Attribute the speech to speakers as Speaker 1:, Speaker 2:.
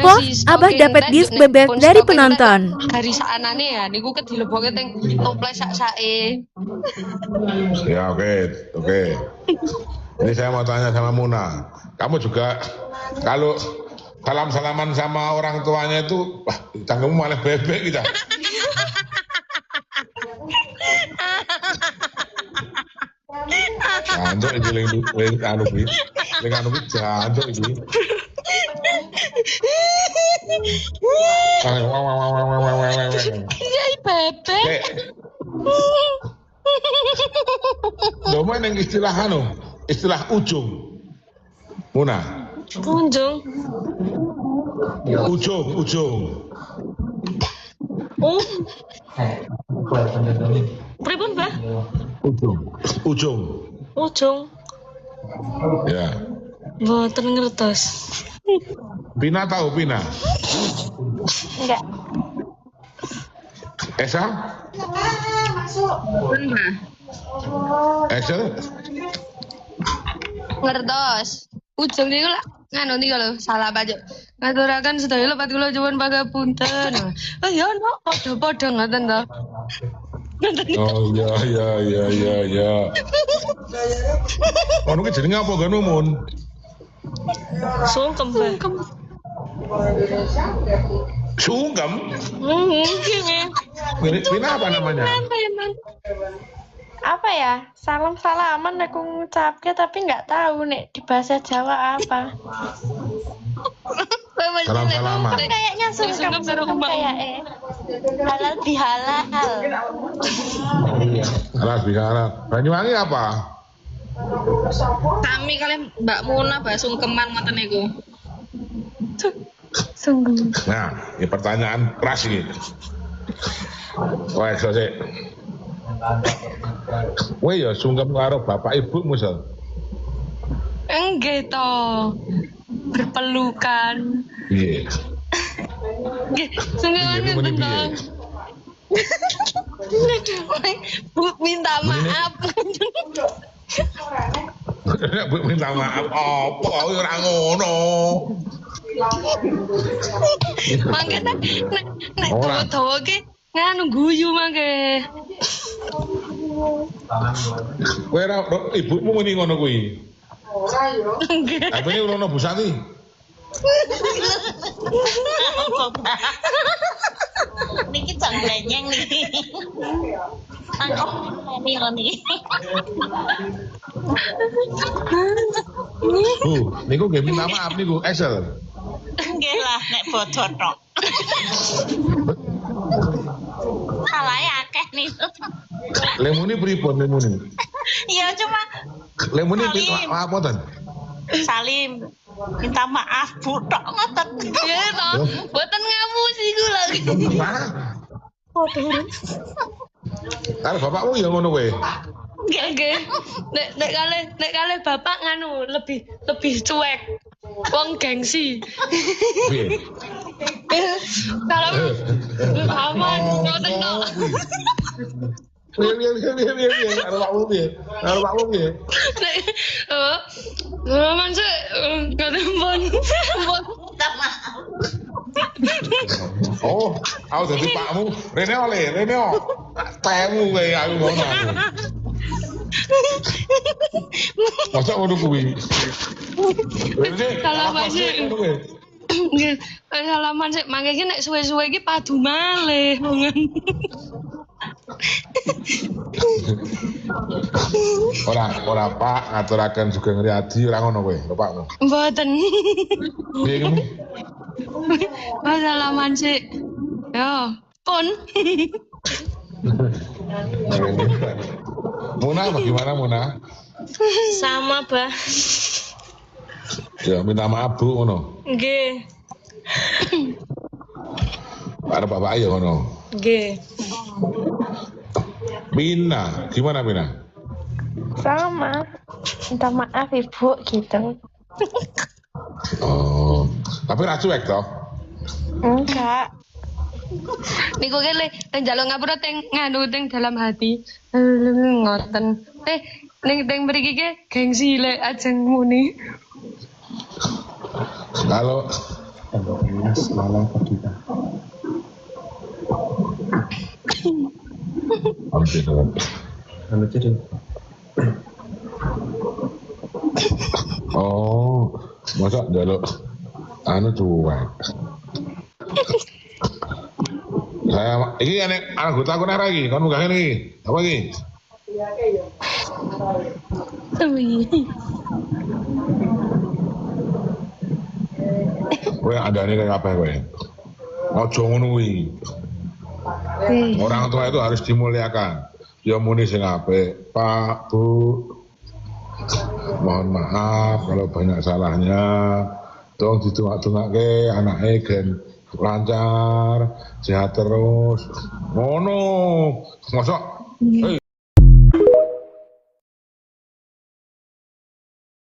Speaker 1: Apa? Abah dapat disk bebek dari penonton.
Speaker 2: Hari saanane ya, niku ke dileboke teng toples sak-sake.
Speaker 3: Ya oke. Ini saya mau tanya sama Muna. Kamu juga kalau salam-salaman sama orang tuanya itu, wah, cangkemmu malah bebek kita. Jantung iki ling anu iki. Ling anu iki jantung iki.
Speaker 2: Iya bebek.
Speaker 3: Lho main yang istilah ujung. Muna.
Speaker 2: Kunjung.
Speaker 3: Ujung.
Speaker 2: Oh. Pripun, Mbah? Ujung.
Speaker 3: Ya.
Speaker 2: Mboten ngertos.
Speaker 3: Pina tahu Pina?
Speaker 2: Enggak.
Speaker 3: Esa? Esa?
Speaker 2: Ngertos. Ujung niku lak nganu niku lho, salah pajak. Ngaturaken sedaya lepat kula nyuwun pangapunten. Oh ya no, padha-padha ngoten to.
Speaker 3: Oh ya. Ono ki jenenge apa ganu Mun?
Speaker 2: Sungkem, Mbah.
Speaker 3: Sungkem?
Speaker 2: Gini.
Speaker 3: Pina apa namanya?
Speaker 4: Apa ya? Salam-salaman aku ngucapke tapi nggak tahu nek di bahasa Jawa apa.
Speaker 3: Salam-salaman.
Speaker 4: Kayaknya sungkem kayak halal bihalal.
Speaker 3: Halal. Banyuwangi apa?
Speaker 2: Kami kalian Mbak Muna bahas sungkeman ngoten niku.
Speaker 4: Sungkem.
Speaker 3: Nah, ini pertanyaan keras ini. Wah, selesai. Wah ya sungkem karo bapak ibu misal.
Speaker 2: Enggak toh. Berpelukan.
Speaker 3: Iya.
Speaker 2: Nggih, sungkeman
Speaker 3: Iya,
Speaker 2: ngeten
Speaker 3: piye?
Speaker 2: Bu minta maaf.
Speaker 3: Bu minta maaf apa ora ngono.
Speaker 2: Mangke nek dawa-dawa ki nganu guyu mangke.
Speaker 3: Kowe ora ibumu muni ngono kuwi.
Speaker 2: Enggak.
Speaker 3: Tapi ini ono Bu Santi.
Speaker 5: Niki janglenyeng niki. Angkop ini.
Speaker 3: Bu, niku nggih minta maaf niku Excel.
Speaker 5: Nggih lah nek bocor tok. Salahe akeh niku.
Speaker 3: Lemuni pripun lemuni?
Speaker 5: Ya cuma
Speaker 3: Lemuni
Speaker 5: Salim.
Speaker 3: maaf mboten.
Speaker 5: Salim minta maaf Bu tok ngoten.
Speaker 2: Ya toh, mboten ngapusi kula.
Speaker 3: Karo bapakmu ya ngono kowe.
Speaker 2: Nggih. Nek kalih bapak nganu lebih cuek. Wong gengsi.
Speaker 3: Piye?
Speaker 2: Kalau aman ngoten tok.
Speaker 3: Piye. Karo bapakmu piye?
Speaker 2: Nek aman sih ngoten pun.
Speaker 5: Minta maaf.
Speaker 3: Oh, aku dadi pakmu. Rene oleh. Temu kowe aku ngono aku. Masa ngono kuwi?
Speaker 2: Salaman sih. Nggih, salaman sih. Mangke iki nek suwe-suwe iki padu malih.
Speaker 3: Ora Pak, ngaturaken Sugeng Riyadi ora ngono kowe, Bapakmu.
Speaker 2: Mboten.
Speaker 3: Piye kamu?
Speaker 2: Salaman sih. Yo, pun.
Speaker 3: Muna bagaimana Muna?
Speaker 2: Sama, Bah.
Speaker 3: Ya minta maaf Bu ngono.
Speaker 2: Nggih.
Speaker 3: Karo bapak ya ngono.
Speaker 2: Nggih.
Speaker 3: Pina, gimana Pina?
Speaker 4: Sama. Minta maaf Ibu gitu.
Speaker 3: Oh, tapi ra cuek toh?
Speaker 4: Enggak.
Speaker 2: Niku kene njaluk ngapura teng nganu teng dalam hati. Ngoten. Ning mriki ki gengsi lek ajeng muni.
Speaker 3: Kalau
Speaker 6: Emas malah kedita. Anu jadi.
Speaker 3: Oh, masa jaluk anu cuek. Saya ini anggota aku lagi, kan bukan ini. Apa ini? Kowe ada ini kayak apa kowe? Ojo ngono kuwi. Orang tua itu harus dimuliakan. Ya muni sing apik, Pak, Bu. Mohon maaf kalau banyak salahnya. Tolong ditungak-tungake anake gen lancar, sehat terus. Ngono. Mosok